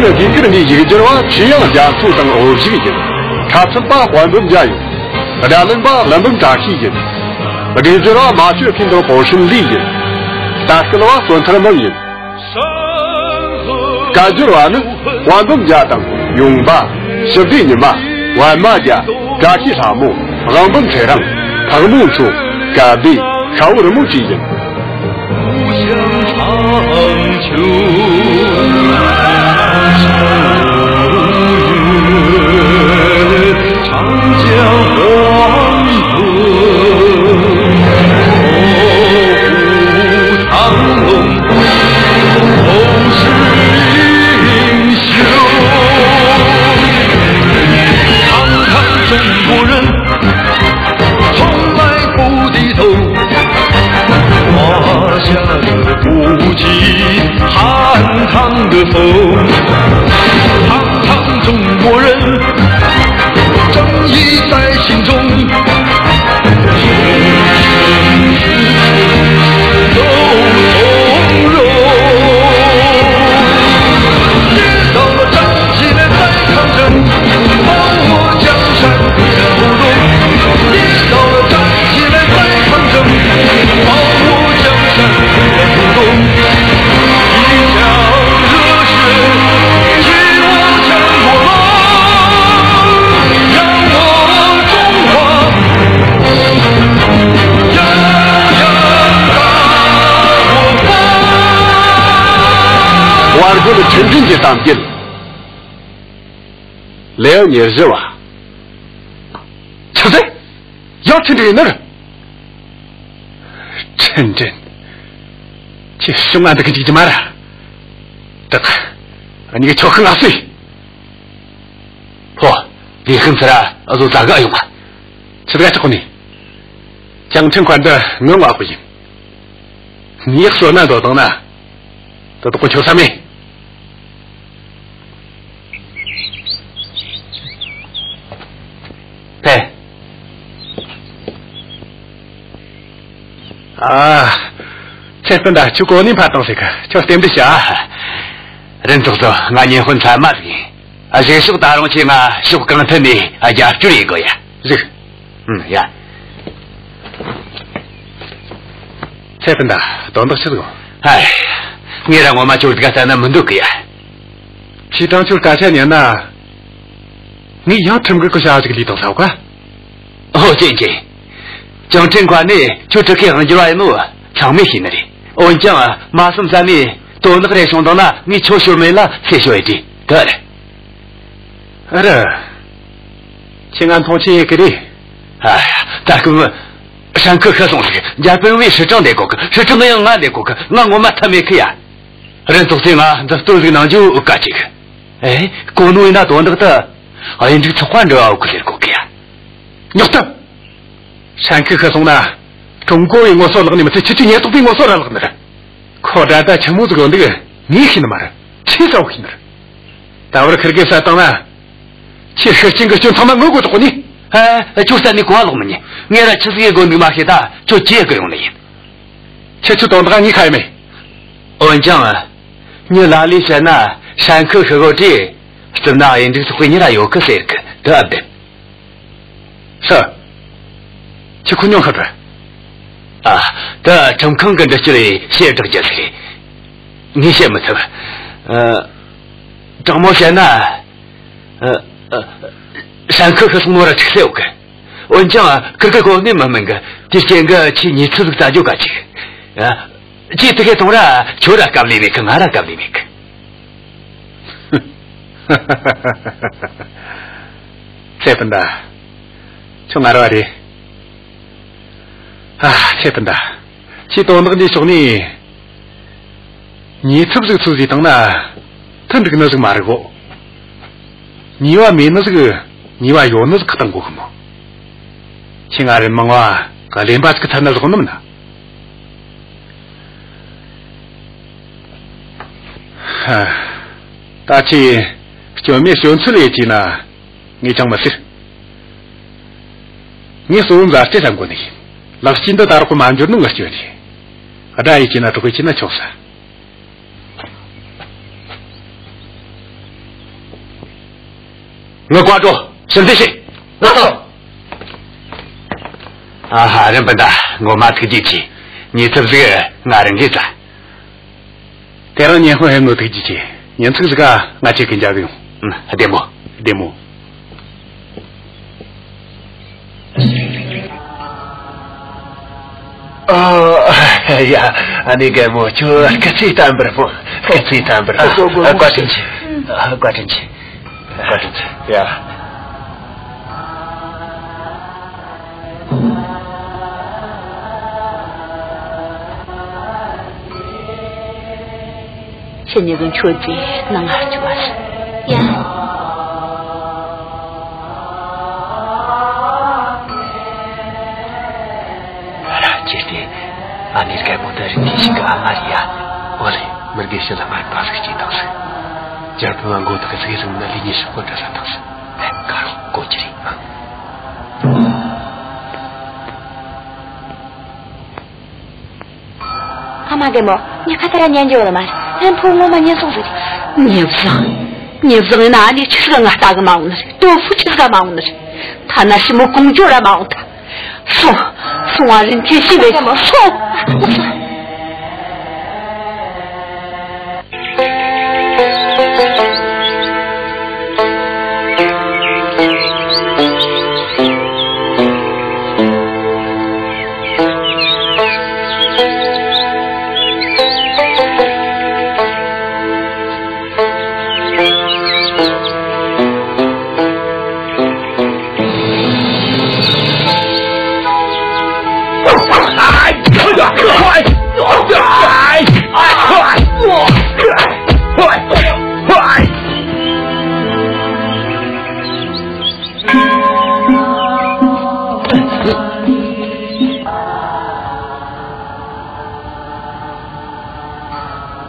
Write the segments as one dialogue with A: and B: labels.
A: 了一个人的一个人话，这样家做成20个人，他是把环保家用，两人把人本扎起人，那个人话马去拼到保身利人，但是的话算他的梦人，感觉的话呢，环保家等用吧，兄弟人嘛，环保家扎起啥木，人本车上，他的木处，干地，少的木之人。
B: 不想长久，长江黄河，长龙都是英雄。堂堂中国人，从来不低头。华夏的不羁，汉唐的风，堂堂中国人，正义在心中，都从容。跌倒了站起来再抗争，保我江山不动。跌倒了站起来再抗争，保我江山不动。一腔热血激我江波浪，让我中华洋洋大国风。
A: 我这个真正的当兵，2年日哇，现在要真正的人，真正。这凶案这个弟弟妈的，这个，你个巧狠啊碎！嚯，你狠死了，都咋个用啊？这个这个呢？江城关的我娃不行，你说那多懂呢？这都不求啥命？对，啊。这份的就过年怕东西个，就点不下。人都说俺结婚才嘛的，啊，这是个大龙去嘛，是个刚腾的，啊呀，就一个呀，这个，呀。这份的懂得是个，哎，你让我们就是个在那门头个呀，其中就是大前年呐，你要这么个下这个里头啥个？哦，姐姐，讲真话呢，就这个样子来弄，长没心的哩。我跟你讲啊，马上咱们到那个来上到那，你瞧小妹了，才小一点，对了。请俺同情给你。哎呀，大哥，上课可总是，人家本位是这样的过去，是这么样俺的过去，我们他没去呀。人都是啊，这都是那就干这个。哎，国内那多那个的，哎呀，这个换着过来过去呀。要得，上课可总呢。中国人我说了你们这7年都被我说了那个，靠着在全部这个那个你看的嘛，气少看的，但我这可给啥当然，其实整个就他们我国的呢，哎，就在你光了嘛你，你那其实一个你妈些大，就这个用的，这就懂得你看没？我跟你讲啊，你哪里在那山口和我这，是哪人就是回你那有个谁个，对不对？是，去姑娘喝着。啊，这正坑跟着这里写这个解释的，你写没错吧？张某贤呢？山口和送我的吃六个，我跟你讲啊，这个你们个，这些个去你吃的咋就干去？啊，这个东西就在干里面个，俺在干里面个。这份的，从哪来的？啊，这份的，去到那个你说你，你是不是自己等呢？他这个那是马儿过，你话没那这个，你话有那是可等过什么？亲爱人们话，个连把这个谈那是什么呢？啊，大气就没选出来一呢，你讲么事？你说咋这样过呢？老新的大陆满足弄个学的，啊，这一进来都会进来敲山。我关注沈德兴。
C: 那好。
A: 啊，人笨蛋，我妈推进去，你这不是俺人给咱？待了年后还没推进去，年这个俺去跟家用。对么？对么？
C: 哎呀，那个么就个最单不不，最单不不，挂进去，挂进去，挂进去，呀。
D: 现在跟秋子能儿就完事呀。
C: 아니 cái bộ đời thì chỉ có Maria, ôi, mình biết sẽ là mai pas cái gì đó rồi. Giờ tôi ăn cái gì rồi mình đi nhảy xuống ra đó rồi. Caro, cô chỉ.
D: 아마 cái 뭐, 니 카타란 연주로 말, 한 풍모만 연속으로. 니부상 나니 치스가 나다가 마우는, 또 후치스가 마우는. 타나시 뭐 공주라 마우다. 송아린 계시네 뭐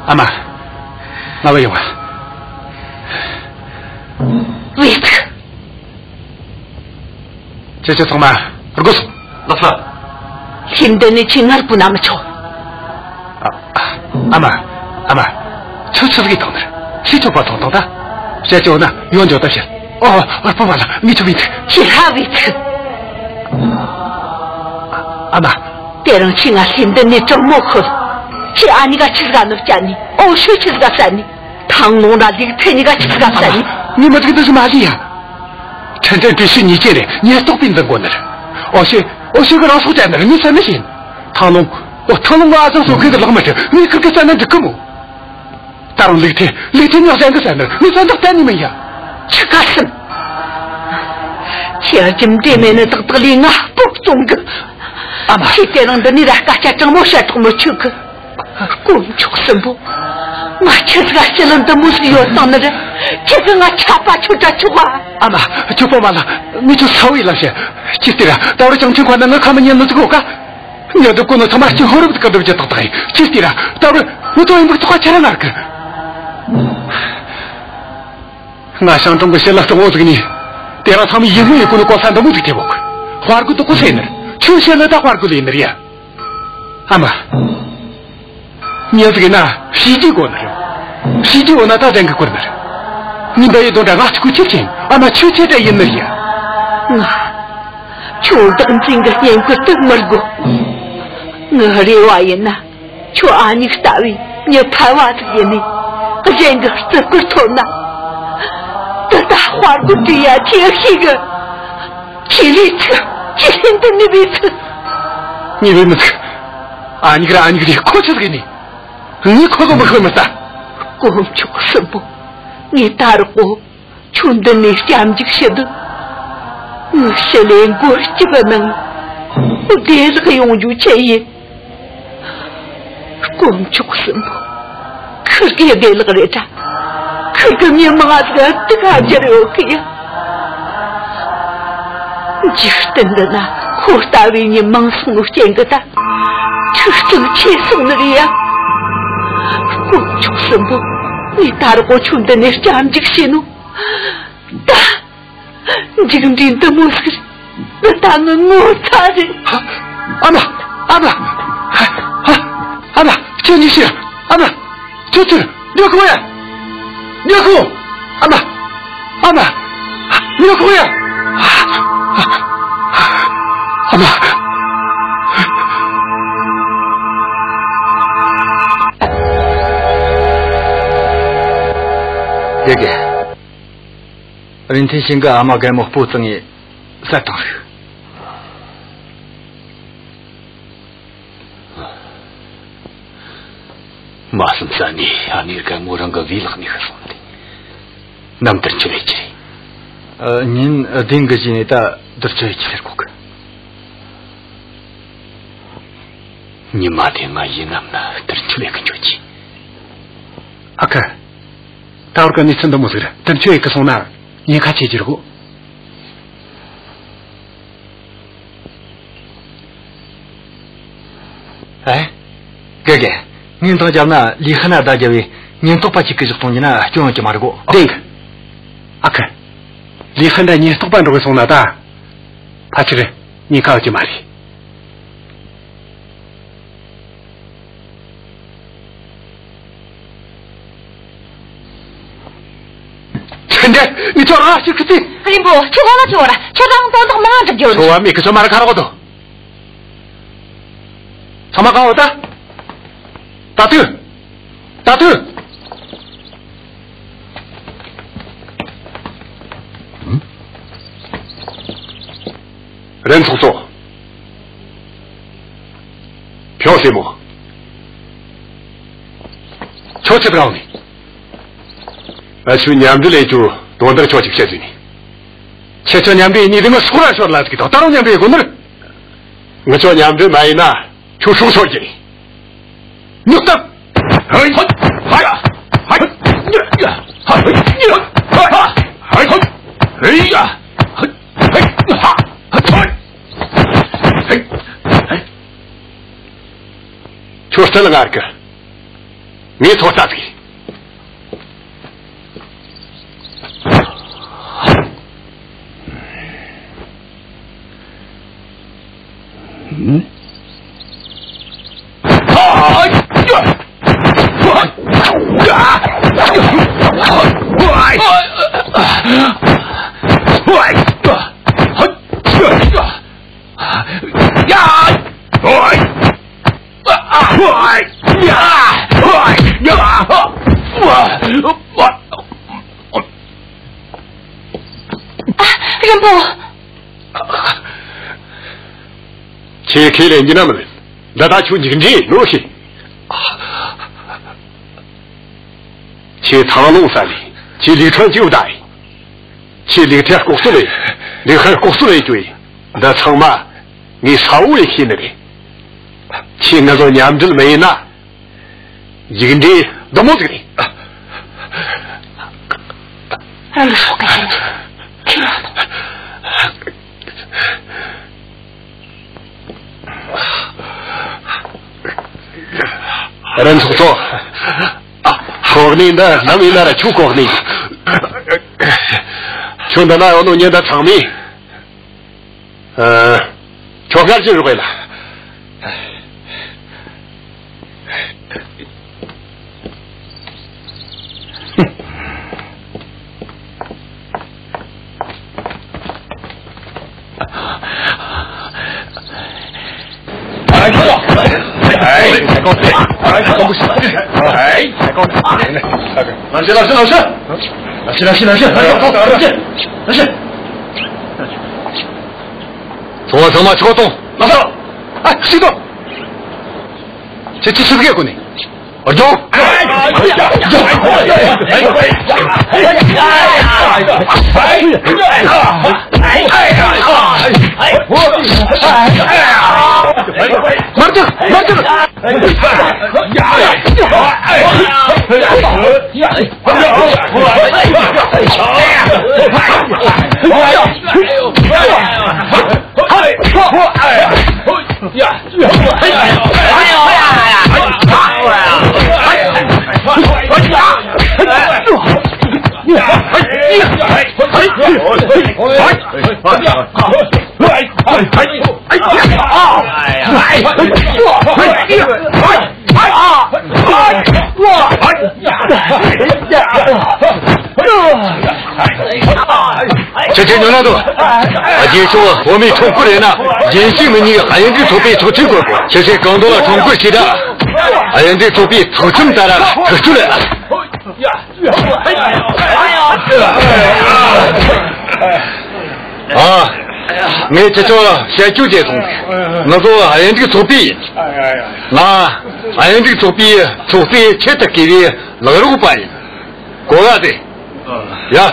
A: 아마 나 왜 와?
D: 왜?
A: 저 정말 그것은
C: 나타.
D: 힘드니 징할 뿐 아마 쳐.
A: 아마 저쪽이 더늘 시초봐 더다. 제조나 유언조 다시. 얼마나 미쳐비트.
D: 지하비트.
A: 아마
D: 때론 징할 힘드니 좀 먹고. 지 아니가 치즈가 높잖니. 어슈 치즈가 싸니. 당농라 니 테니가 치즈가 싸니.
A: 니 어떻게 도是 말이야. 真正只是你进来，你还都变成过来了。어시个老鼠在那儿，你才能信。唐龙阿正所给的老么子，你可在那这个么？大龙雷天你要三个在那儿，你反正带你们呀。
D: 这个什么？这今对面的这里啊，不中个。
A: 阿妈，
D: 这点人的你来大家怎么说怎么去个？公主什么？我这个这人的不是要当的人，这个我插把出这去话。
A: 阿妈，就不完了，你就稍微了些。记得了，到了将军官那我看没见那这个个，你要这过那他妈就好了不？搞得就倒台。记得了，到了我都没花钱了那个。我想中国写了中我这个呢，对了，他们因为过那高山都没得给我，花儿都不谁呢？就现在他花儿都来那里。阿妈。你要这个呢，西季过那人，西季我那大人个过那人，你别动这，我去去听，俺们去在因那里啊。
D: 就等这个年过等么个，我的娃人呐，就按你个单位，你拍娃子的呢，人个这个头呐，这大花个这样贴起个，贴里头，贴的那边头，
A: 你为么子？啊，你个的，可是给你。你可个不可么子？
D: 公主什么？你打了我，穷的你想这些的，我是连过这个能，我第一个永久前夜。公主什么？可给给那个人家，可给你妈这个这个家里 OK 呀？就是等着呢，我大为你忙送我见个的，就是这个钱送那里呀。公主什么？你打了我穷的那想这个些喏，打，你这个人的么事？那打我擦的。
A: 阿妈，阿妈，叫你些，阿妈，就是六个人，阿妈，你要哭呀！阿妈，爷爷，人提醒个阿妈该莫不正义，再当然。마슴 싸니 아니가 뭐란가 위락니 하선데 남들 줄이지 닌 딩거지네다 들쳐이치를 거그 니 마대가 이남나 들쳐이 근조지 아까 다울까 니 천도 못으라 들쳐이 그 손나 니 같이 지르고 에? 그게 닌 도자나 리하나 다자위 닌 똑바지 그 정도니나 좀 말고 딩 아까 리하나 닌 똑바로 손나다 파치래 니 가지 말이 근데 니 저라 시크티
D: 림보 저거나 저라 저랑 또 도망가 좀 줘.
A: 좋아 미그 저 말을 가라고도 저마가 오다 따뜻人从做朴西木초치 들어오니 아주 냠들에 주 돈들 초치 켜주니 최초 냠비 니들은 소라 소라라지 더 다른 냠비 오늘我저 냠들 많이 나 주수 소리 늑답 하이 하이 하이 조스텔랑아르까 미 토사비 제 길에 지나면 나다 죽는지 노시 제 타노사리 제 리천 지우다이 제 리태 고소리 리her 고소리 주의 나 정말 네 사우의 힘이래 친구도 냠들 메이나 이근데 너무 그래
D: 알로 속아지네
A: 人从做，国内的南美那的出国内，穷的那有农业的场面，全看就是为了。老师，做什么活动？老师，哎，谁动？这是个鬼呢？我走。这牛那多，就说我们中国人呐，人性们你还有这作弊出成果，这是更多了中国去的，还有这作弊出这么大了，出出来了。啊！我这说先就这种，我说还有这个作弊，那还有这个作弊，除非切的给你200块，过来的，呀，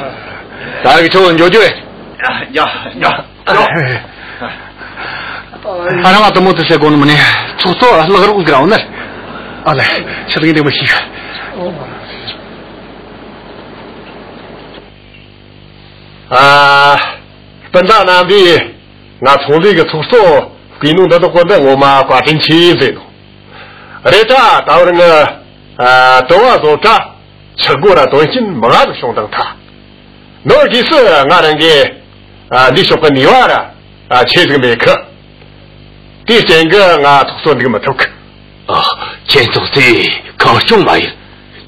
A: 大个抽牛队，呀，俺那都没得些工么呢，出错200块呢，啊来，这个你们洗个。
E: 本大南的，俺从这个出所给弄得都过得我妈挂真气这种，而且到那个都要做这，吃过了都已经没啥子兄弟他，那其实俺那个你说个你娃了去这个美课，第三个俺出所那个没头课，
A: 前头是靠兄嘛呀，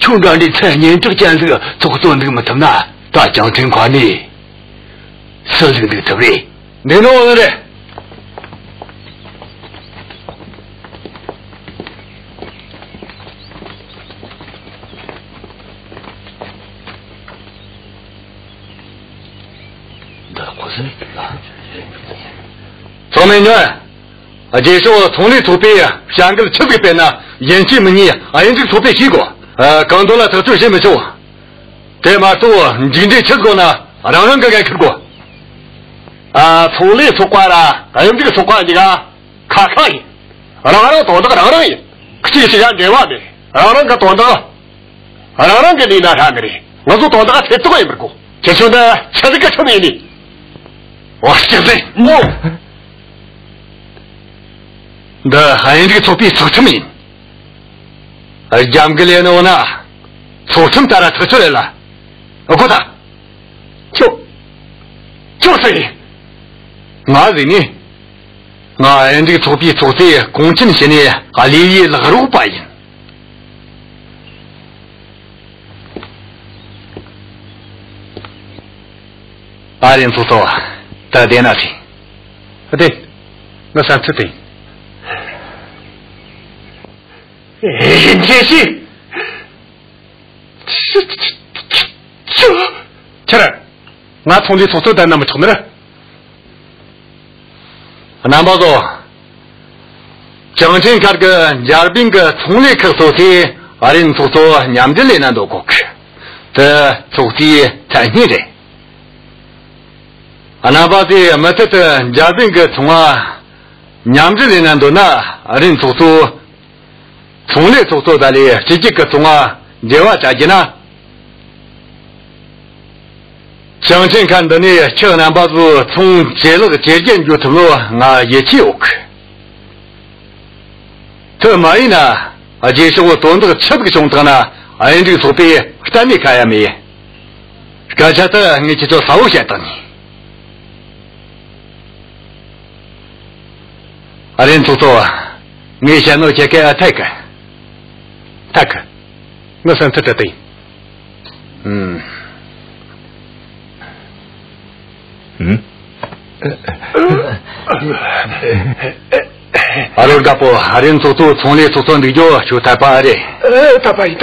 A: 穷人的3年这个件事做做那个没头呢，大讲情况呢。是这个对不对？
E: 你弄的。
A: 赵美女，这是我从里土鳖啊，想个吃个边呢，演技没你，俺这个土鳖去过，刚到了他做什么做？对嘛做，你今天吃过呢，让人给吃过。从里出关了，还有这个出关这个卡卡的，让人懂得个让人，这是让这话的，让人个懂得，让人给你那啥的，我说懂得个才多一点过，这说的吃这个出名的，我现在那还有这个作弊出名，杨个脸呢呢，出这么大了出出来了，我过他，就是你。俺人呢，俺这个作弊做贼，公正些呢，还利益200块钱。俺人做错啊，在电那天，对，我上次对。人天性，这来，俺从你做错的那么冲的了。难保说，正正看个家边个从来可做的，俺人做做娘的来那多过去，这做的太厉害。难保的没得的家边个从娘的来那多那，俺人做做从来做做的哩，这几个从野外家境呢。相信看到呢，这南巴子从接了个接见就头了，也去有去。这没呢，就是我多那个吃这个兄弟呢，俺这个作弊咱没看也没，刚才的你就做少些的你，俺人做做，你想弄这个太个，我想这对，아를 갖고 아린 소소 총리 소소 늦어 좋다 봐래.
E: 다바이.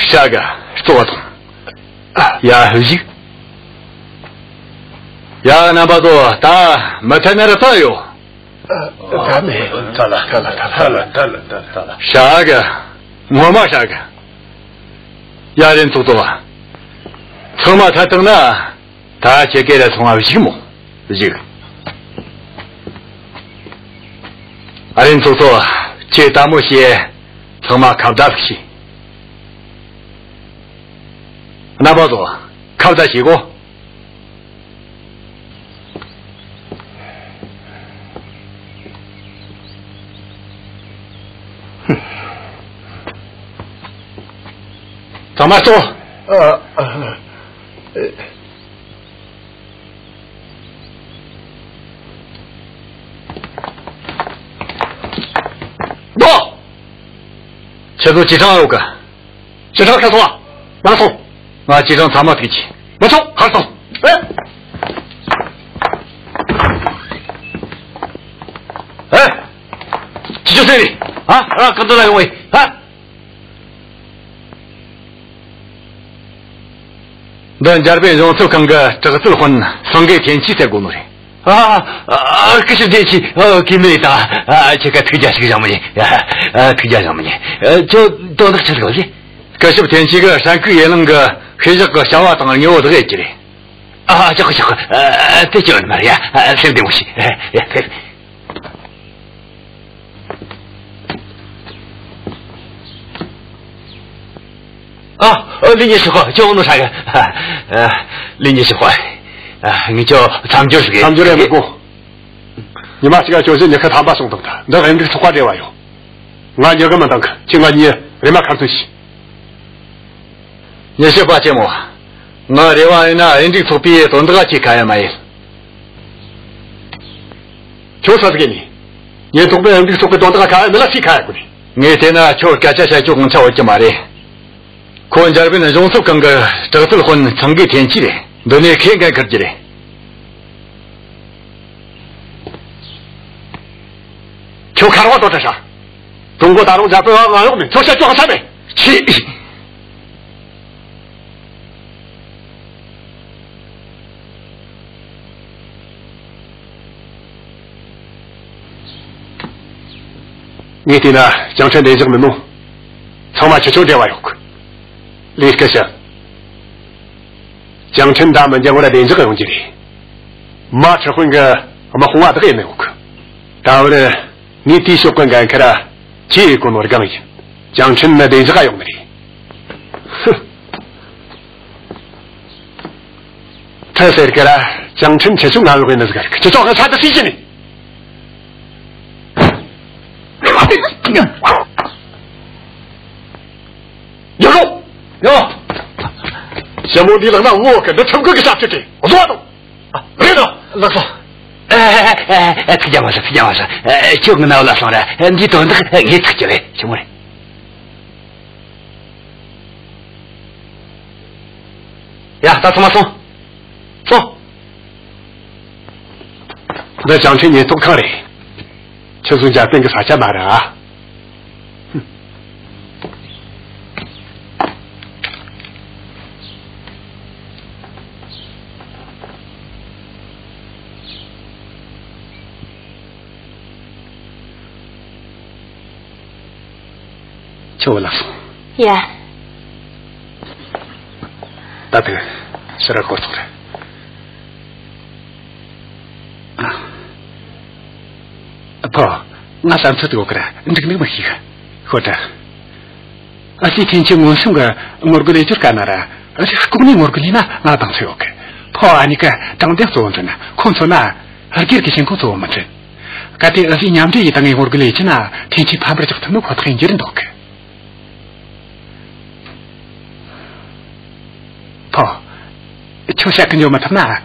A: 샤가 소도. 야 흐지. 야 나봐도 다 못하나라 타요.
E: 다네. 달라.
A: 샤가 뭐마 샤가. 야린 소소와. 처마 타등나 다 제게라 통하시고 뭐. 지금. 아린 소소 제 다모시에 정말 감다시 나봐도 감다시고 정말 또 너! 제도 지정하러 올까? 지정 가서 와! 나서! 나 지정 담아 되지. 맞춰! 가서! 왜? 几九岁的啊，更多来位啊！人家被人做看个这个结婚送给天气在工作的可是天气给没的这个推荐是个什么呢？推荐什么呢？就到那个吃东西，可是天气个山区也能个黑这个小娃当牛都给起来这个再叫你们呀，先东西林女士好，叫我弄啥个？林女士好，你叫长久是个？
E: 长久来没过。你妈这个就是你看他爸送的，那人这是花这玩意儿。俺有个么当个，今晚你人妈看东西。
A: 你是把节目，我这玩意那人这图片都那个去看嘛意思？
E: 就说是给你，你东北人这图片都那个看，那去看过的。
A: 你天呐，就感觉就跟我讲嘛的。可人家边的容祖刚个这个结婚成给天气的，都你看看可记的。
E: 就看我到这啥？中国大陆这边俺我们就先装上面去。你的呢？江城的这个门路，草马去酒店玩有个。立刻想，江城大门将我来领这个东西的，马车混个我们红娃都给没有个，到了你弟兄跟干看了，结果我的刚硬，江城那领这个用的，哼，他说这个了，江城确实俺们那是个，就照个啥子事情呢？有肉。哟，小母你能让我跟着成哥给下去的，我说的别动，
A: 老宋，推荐我说，就跟那老宋的，你懂那个你推荐来，行不嘞？呀，到什么送？
E: 那江城你多看嘞，就是人家变个啥家买的啊？就了，
D: 呀，
E: 大头，是来告诉的。不，俺上次都过来，你这个那么稀罕，或者，这天气我送个我过来就干那了，而且公里我过来呢，俺当初要个，跑你个当点做着呢，空说呢，而这个先空做我们这，搞得而且娘这一当我过来去呢，天气怕不了就他们快很热人多个。跑，就下跟着嘛他那，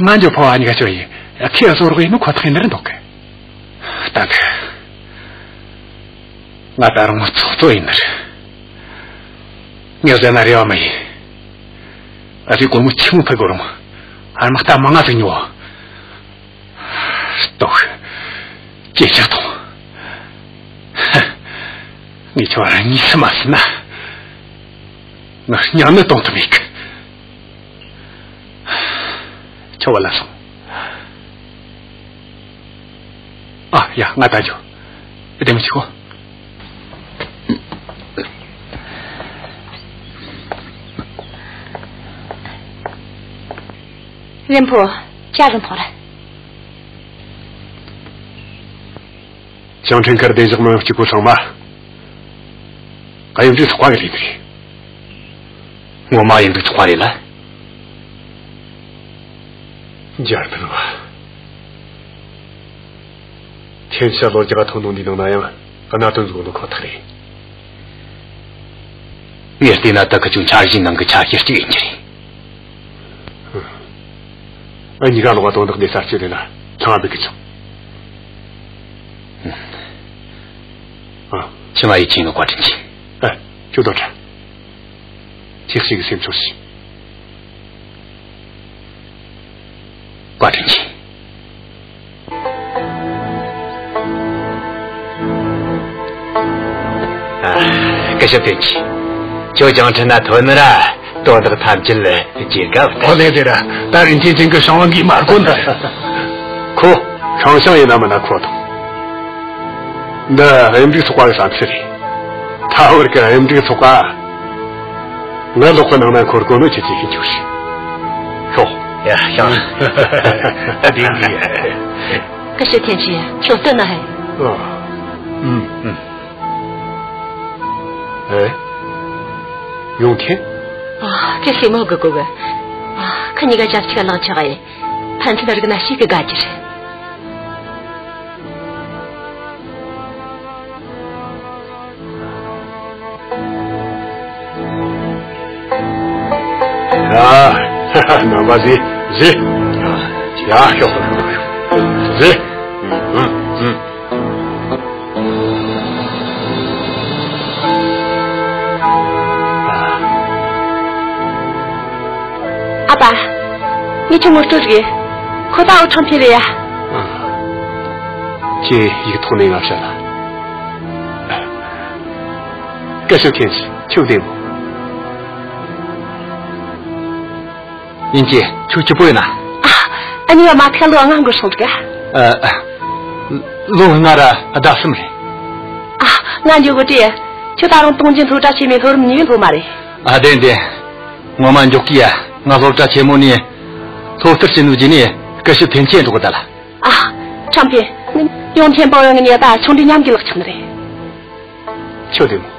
E: 俺就跑你个所以，开始我们快很热人多个。但是，我当然我做一那是，你要在那里要没，而且我们穷不够了嘛，俺们大忙啊真牛，都这家多，你说你什么事呢？我娘们懂这么一个，叫我来说。呀，俺大舅，对不起我。
D: 人婆家人跑了。
E: 江城开的电视们去过场吗？还有这是花给里的，
A: 我妈也都是花里了。
E: 家人们啊。天下老家头弄的能那样，和那都是我都靠他的。
A: 也对那大个就查人能够查些这个人。
E: 你看我懂得那啥之类的，从来没给做。
A: 起码一进了挂针去。
E: 就到这。这是一个什么东西？
A: 挂针去。 그셔 된지. 조정천나 돈을 돈으로 탐질래 지가 없다.
E: 어내들아 다른 진진 그 상황이 말고는 코 상상이 나면 코도 나 MD 속과를 삼시리 다 그렇게 MD 속과 나 놓고 나면 걸고는 지지기 주시
A: 야 형 어디니
D: 그셔 된지 좋더나 해.
E: 에? 용케?
D: 아, 그게 뭐고 그거. 아, 그니가 잡지가 런쳐가에 판치다르가 나 시그 가지래.
E: 아, 나마지 지. 야, 형. 지.
D: 아빠, 니 좀 어쩌지? 거다 참피래야.
E: 지 이거 돈에 가셔라. 그래서 괜시 초대고.
A: 인지 출지 보이나?
D: 아, 아니야 마트가 로앙한 거 손가.
A: 로나라 다스므리.
D: 아, 난 요거지. 저 다른 동진 도자 치면 그럼 니 말해.
A: 아, 네네. 뭐만 좋기야. 나솔자 제모니 소스르시 누지니 그시 벤치에 두고 달라.
D: 아, 참피. 용天保养你大从这娘给了成的嘞。
E: 초대고.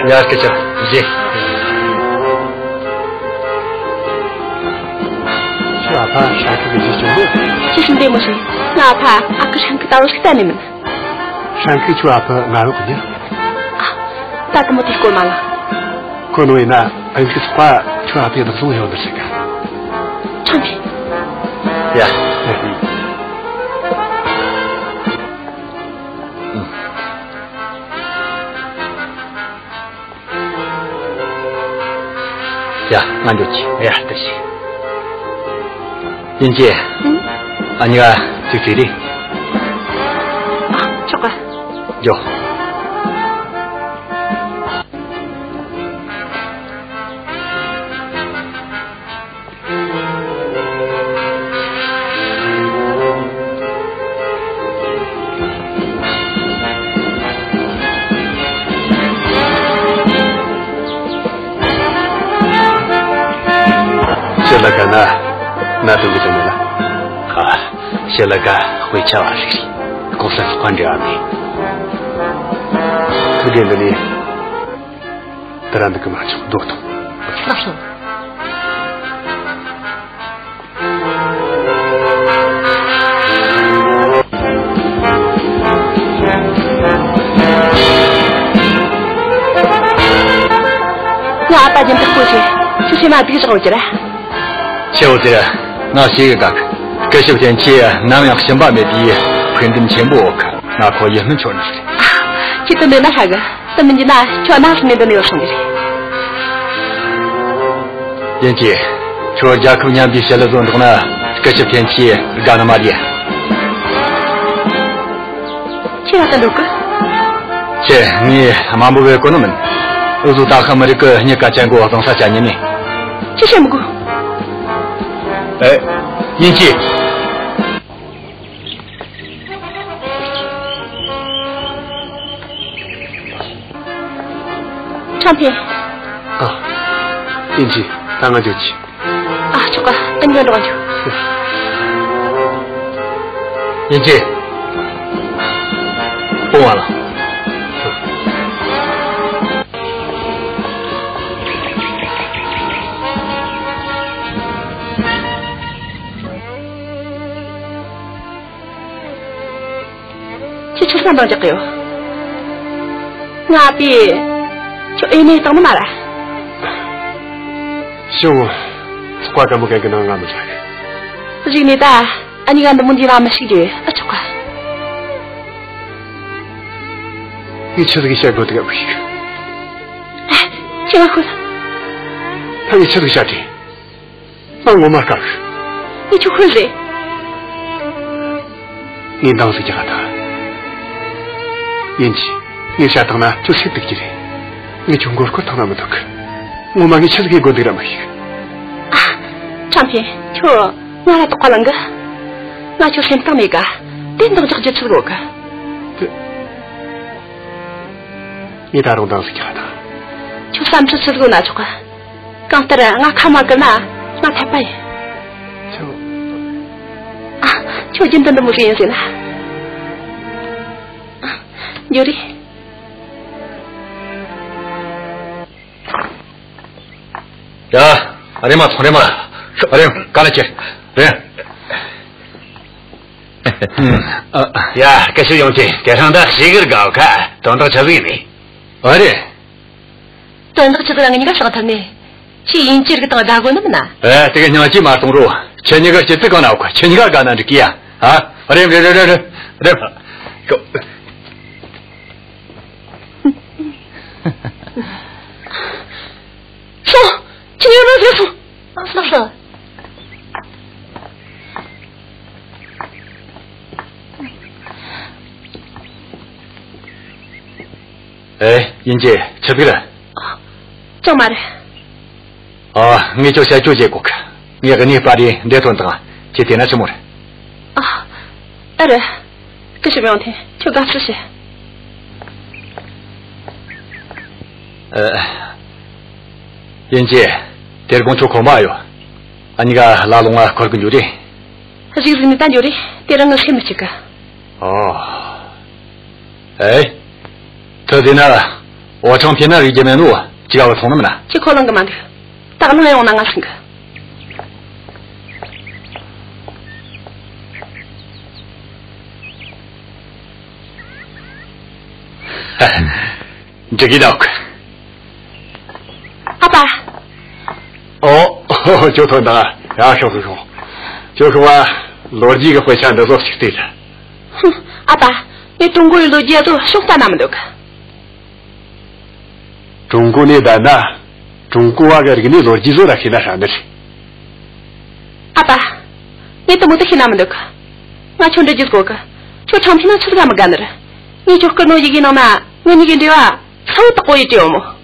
A: 야, 그죠. 이제.
E: 아빠 샹크게 지죠.
D: 지신데 뭐지? 나 아파. 아까 샹크 따로 식다니면.
E: 샹크 주 아빠 나오거든요.
D: 아, 따뜻 못해 꼴망아.
E: 그노이나 아이스 스과 주 앞에도 소용을 쓰가.
D: 참피.
A: 야. 야, 안 좋지. 야, 다시. 인지.
D: 응?
A: 아니가 직질이.
D: 아, 저거.
A: 요. 나도 믿어내라. 아, 실라가 회차와 시리. 고사스 관리하니. 그게 너니 다른데 그 말좀 놓도.
D: 나서. 나 아빠 좀 듣고 오지. 조심하 비서 오지라.
A: 小子，那些个，这些天气南阳新巴没地，肯定全部看，那可也能穿出来。
D: 啊，这都那啥个，咱们就那全那是那都没有送的。
A: 人家说家口年比写了种种呢，这些天气干那么的。
D: 这个都个？
A: 这你妈不为过那么，我就打开么这个你刚见过东啥家人呢？
D: 这什么个？
A: 哎，인지
D: 唱片
E: 아, 인지 당한 좋지.
D: 아, 저거 안전로 가죠.
A: 인지播完了。
D: 출산 도적이요. 나비 저 애매 땅도 말아.
E: 시옹 스과가 뭐가 그냥 가면 잘.
D: 지금이다. 아니가 너무 니라면 시기. 어쩌까.
E: 이 쳐들기 시작이 어떻게 하고 있어?
D: 제가 그래.
E: 당이 쳐들기 시작이. 난 뭐 말까?
D: 이 좀 그래.
E: 니 당시 자가다. 인지, 니 샤당나 저 새벽길에. 니 중국을 걷어나면 더 크. 오망이 쳐들기 거들라 말이야.
D: 아, champion, 저 나라 똑같은 거. 나 저 생각내가 땡동 저기 들어가.
E: 니 다른 당시 자가다.
D: 저 삼수 들고 나 저거. 깡따라 나 가마거나 나 대파이. 저 진짜 너무 좋은데나. 요리.
A: 야, 아래마 손해마. 아래 가르치. 그래. 야, 그시 용지. 대상다 시기를 가오카. 돈도 저기니. 어디?
D: 돈도 저거랑이니까 상관없네. 지인지 이렇게 또 나고는 나.
A: 되게 녀지 마통으로. 전이가 제때가 나오고 전이가 가는 느끼야. 아, 그래.
D: 소, 진영은 소. 소.
A: 인제 저비라.
D: 정말.
A: 你就先纠结过去。你跟你爸的那段当，今天那什么了？
D: 알아. 그시 명태. 저 같으시.
A: 인제 대공 좋고 마요. 아니가 라롱아 걸근 요리.
D: 지금 단 요리. 대랑 거 세무치가.
A: 더디나 我从平那里见面路，只要我从那么呢？
D: 去可能个嘛的，大能用那个生个。
A: 你这个道个。
D: 阿爸。
E: 就从那，小叔叔，就是我逻辑个会想得做对的。
D: 哼，阿爸，你中国的逻辑都说啥那么多个？
E: 中国那边呢，中国啊个这个你逻辑做的现在啥的？
D: 阿爸，你怎么都听那么多个？我从这就过个，就长平那吃干么干的了？你就跟我一个人嘛，我一个人啊，手都过一点么？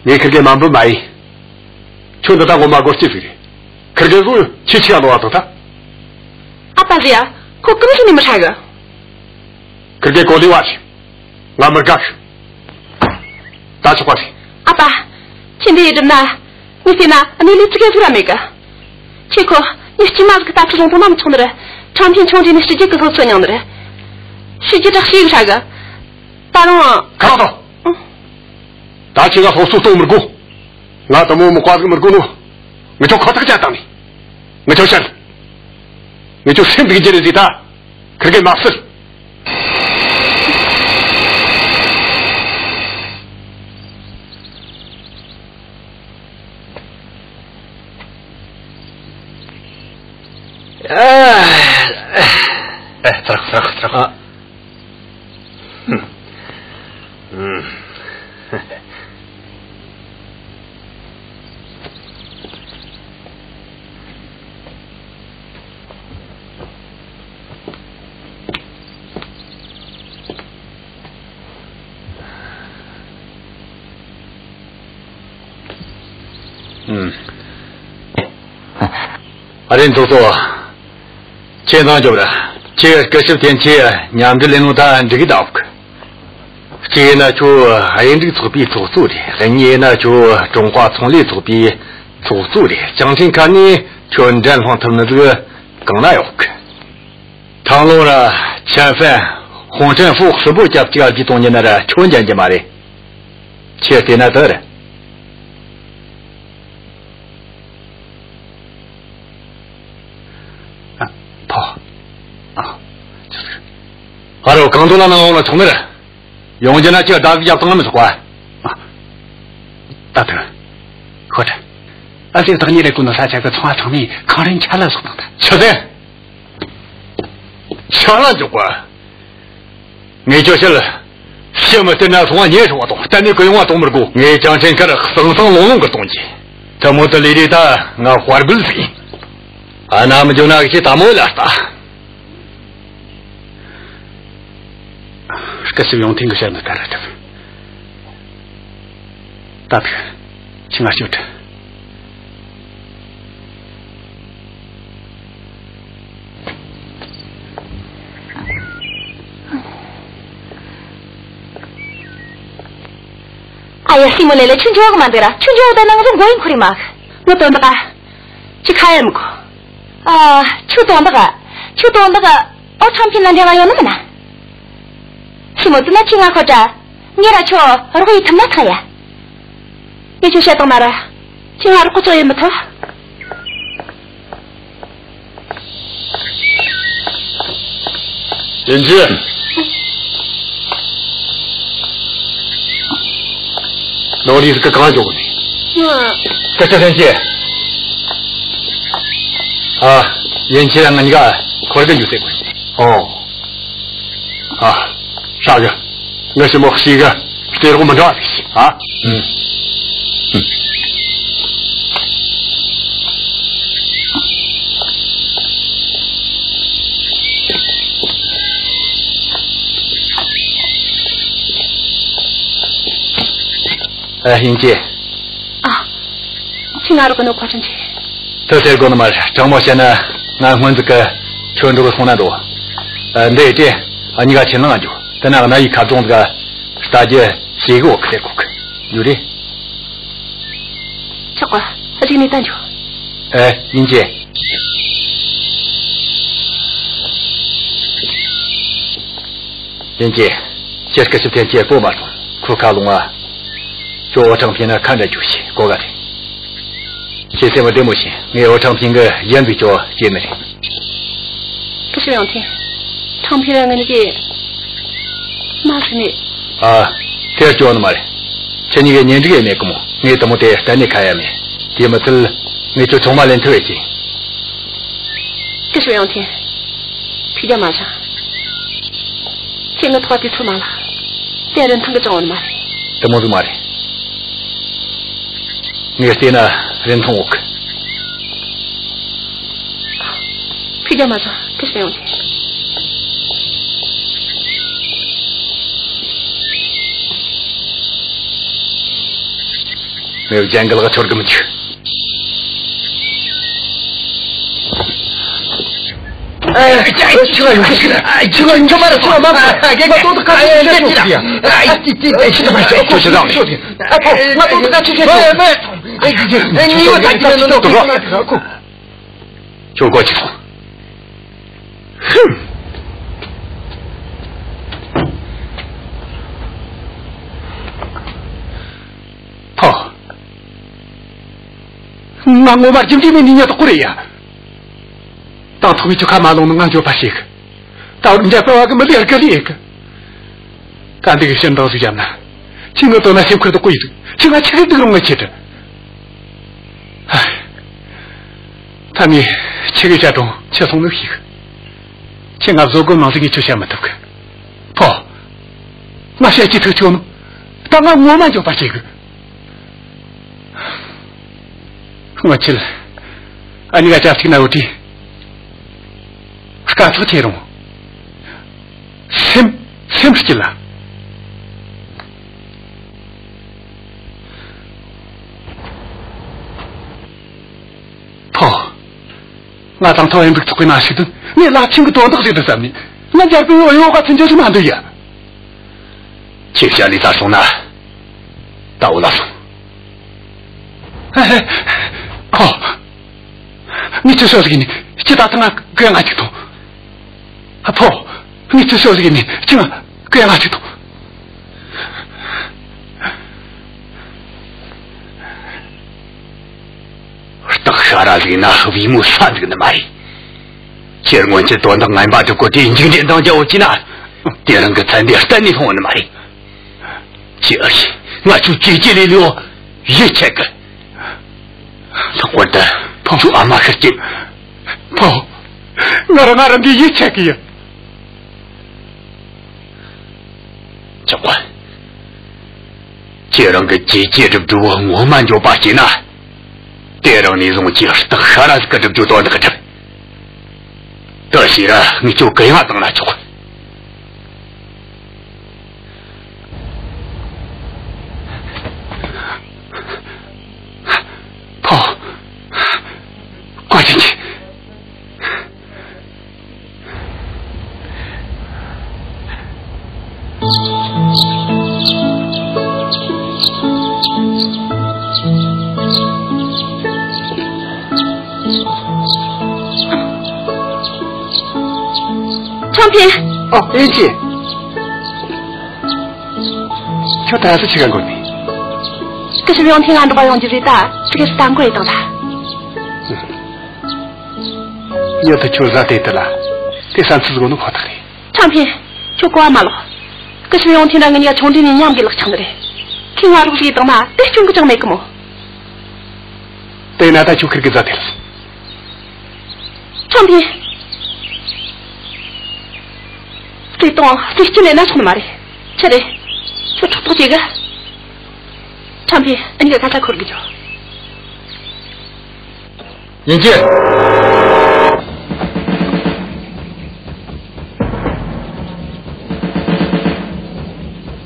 E: 你可给蛮不满意？穷得到我妈给我媳妇的，可给路七千多万多他。
D: 阿爸子呀，可根本是你们差个。
E: 可给过的话去，俺们干去。 打起话题。
D: 阿爸，现在也真的，你说呢？你立这个出来没个？结果你起码这个大初中都那么穷的人，长平穷的世界各个这样的人，世界这是一个啥个？大龙啊！
E: 看到。大起个好数都没过，俺怎么没花这个没过呢？我就靠这个家当的，我就想，我就身边这里的大，可给马死。
A: 들어. 아린 도서. 现在就是，这个是天气，娘这领导这个道个，这呢就还有这个作弊做做的，人家呢就中华村里作弊做做的，相信看你全站上他们这个更那要个，长路了前番红政府是不接第二季中间那个全年的嘛的，切的那得的。 하루 강도나 나오는 총매를 용전나 저 다비자 동하면서 과. 따뜻. 허자. 这个等你来工作啥这个从城里扛人钱了说的。晓得，钱了就管。你就是了，什么在那从你说懂，但你跟我懂不够。你讲真个的生生隆隆个东西，这么子里的我花的不是谁，那么就那个去打磨了的。这是用听个什么带来的？大平，请俺休着。
F: 哎呀，西莫来了，春秋个嘛对了，春秋的那个是我应可的嘛，我懂那个，去看么个？啊，就懂那个，我产品那地方有那么难。西莫在那听啊或者，你来瞧，如果一他妈他呀，你就晓得嘛了，今晚如果做也没错。
E: 眼睛。哪里是个刚教的？这天气啊，眼前让你个快点就这个。哦，啊，啥个？我是莫西个，对着我们这儿啊。英姐。
F: 啊，去哪儿跟我跨上去？
A: 这才讲的嘛，张某现在俺们这个全这个从那多，那一点啊，你看听了就，在那个那一看中这个，大姐谁给我开过去？有的。
F: 小伙，我请你单去。
A: 英姐。英姐，这是个是天结果嘛？库卡龙啊。做我成品呢，看着就行，过个的。现在我对不行，我成品个眼比较尖的。
F: 不是两天，成品那个哪是你？
A: 啊，这叫那么的，前几个年这个也没个么，你怎么的？等你看下面，这么子，你就充满人头一斤。
F: 这是两天，皮条马上，现在拖地出门了，别人他个找我的嘛？
A: 怎么子嘛的？你个谁呢？人同我去。
F: 皮条马上，这是两天。
A: 没有见过那个球根本去。这个有事的，这个你他妈的，这妈的，给我多看点电视的，这什么谁？就是让你。我多看这些。你又看这个，多就过去说。哼。好。那我把今天的你要到过来呀。当初去看马龙的俺就把这个，到人家把我给么两个那个，干这个先到是讲呢，今个到那些块的贵子，今个吃的都我吃的，哎，他们吃个家中吃从那一个，今个如果忙这个就想么多个，不，我现在头叫呢，当然我们就把这个，我去了，你个家庭那有的。干出这种30了，跑，我当讨厌不只会拿些的，你拉听个多少这个上面，那家跟我有话成就是蛮多呀。接下来咋说呢？到我那说，好，你至少是给你，这打他妈个样还挺多。阿婆，你至少是给你，这样个样还挺多。当下来里那和为母三这个的买，今儿我这端到俺把这个电影店当叫我进来，第二个餐店3年从我的买，这是我就直接来了1000个，从我的碰触阿妈可紧，跑，我让的一切给呀。长官，这样个机接着多，我们就把心呐，这样你从就是等下来个就到那个城，这些了你就给俺等了就。跑，挂进去。
F: 昌平。
A: 哦，英姐，就带着去干过你。
F: 可是不用听俺这把用机最大，这个是当归等的。
A: 有的就是对的了，第三次我能跑得来。
F: 昌平，就过嘛了。可是不用听那个你要冲着你娘给了抢的嘞，听话都是等嘛，得中个正没个么？
A: 对，那他就可以给他的了。
F: 昌平，最懂最进来那什么嘛的，这里就出多几个。昌平，你给他再扣了个脚。
A: 英姐，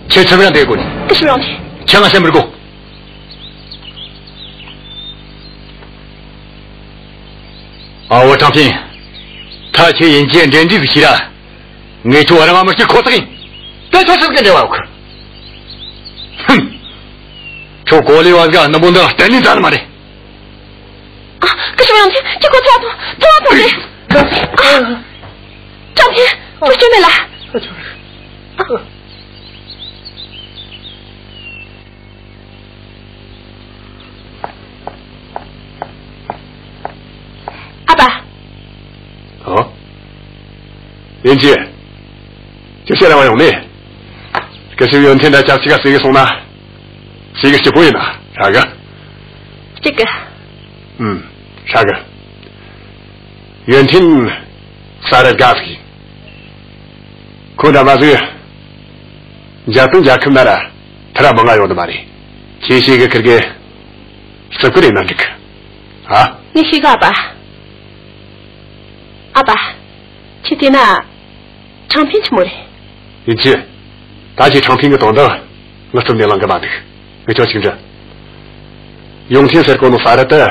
A: 去什么样的过你？
F: 不是让你。
A: 枪啊，先不是够。啊，我昌平，他去引荐人这个戏了，你就让俺们去考试，再说是跟这玩意儿。哼。说国里玩个能不能等你咋了嘛的？
F: 啊，可是不让听，结果突然的。啊，张平，我准备了。啊。阿爸。
E: 哦，林姐，就现在我用的，可是有人听他讲这个是一个送呢。是一个是贵呢，啥个？
F: 这个。
E: 啥个？远听啥的干死，可能把这个家东家看到了，他那忙啊用的嘛的，其实一个这个是贵的那这个，啊？
F: 你是个阿爸？阿爸，去听那长平去么的？
E: 你去，打起长平个东的，我准备啷个嘛的？我叫清楚，永天是给我发了的，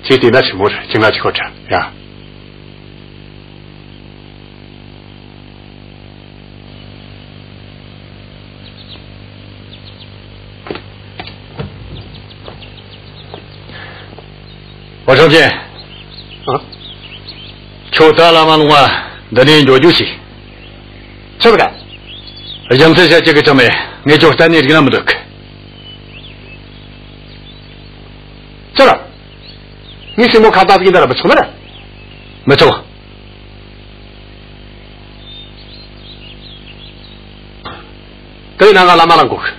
E: 去点那去么子，进来去考察呀。
A: 我上去。啊。求得了嘛龙啊，那你有就行。
E: 这不干？
A: 杨这些这个证明，你就在你这个那么多。
E: 这了，你什么看到给他了不出来了？
A: 没错。
E: 对那个拉马兰过去，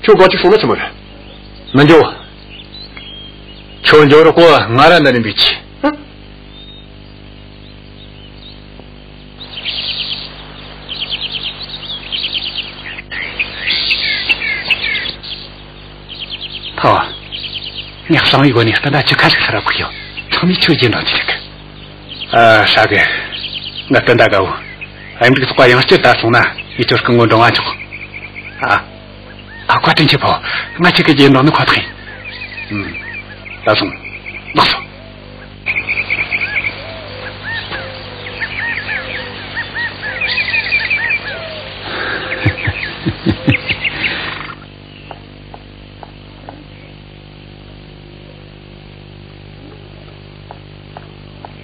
E: 就过去送了什么人？
A: 那就，全球的过俺那那里比起。好，你上一个呢，等他去看这个朋友，他们就见到这个。啥个？那等大哥，俺这个花样就打送呢，你就是跟我中安住。啊，快点去跑，俺这个见到那快腿。打送，打送。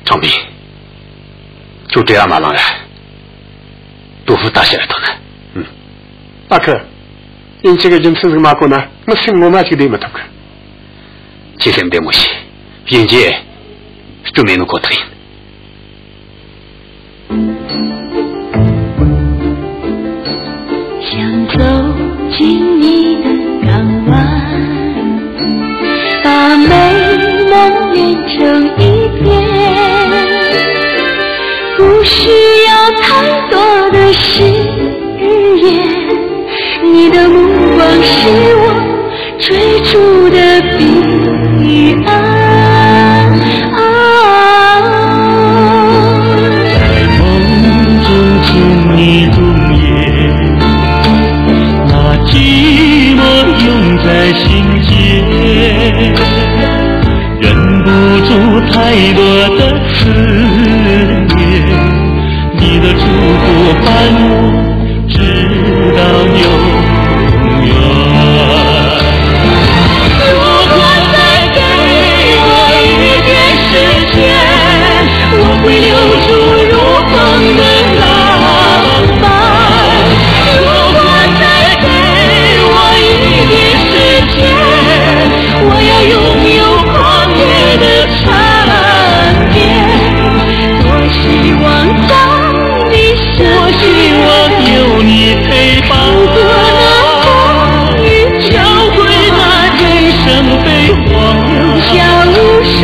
A: 长兵，就这样嘛，老人，杜甫打下来的呢。
E: 阿克，你这个人是什么过呢？我心我嘛就得没头个。
A: 其实没么事，人家就没能过腿。
G: 想走进你的港湾，把美你的目光是我追逐的彼岸。
B: 在梦中见你容颜，那寂寞涌在心间，忍不住太多的思念，你的嘱咐伴我直到永远。
G: 如果再给我一点时间，我会留住如风的浪漫。如果再给我一点时间，我要拥有狂野的缠绵。多希望在你身边，
B: 我希望有你陪伴，
G: 如果那风雨
B: 教会那人生悲欢，
G: 留下无数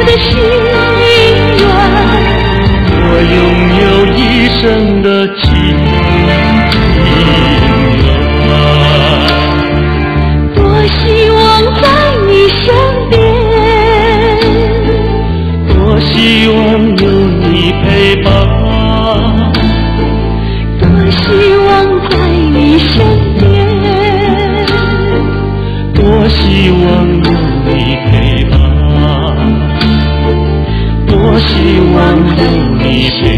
G: 的心愿。
B: 我拥有一生的情缘。
G: 多希望在你身边，
B: 多希望有你陪伴，
G: 多希望在你身边，
B: 多希望有你陪伴，多希望有你陪伴。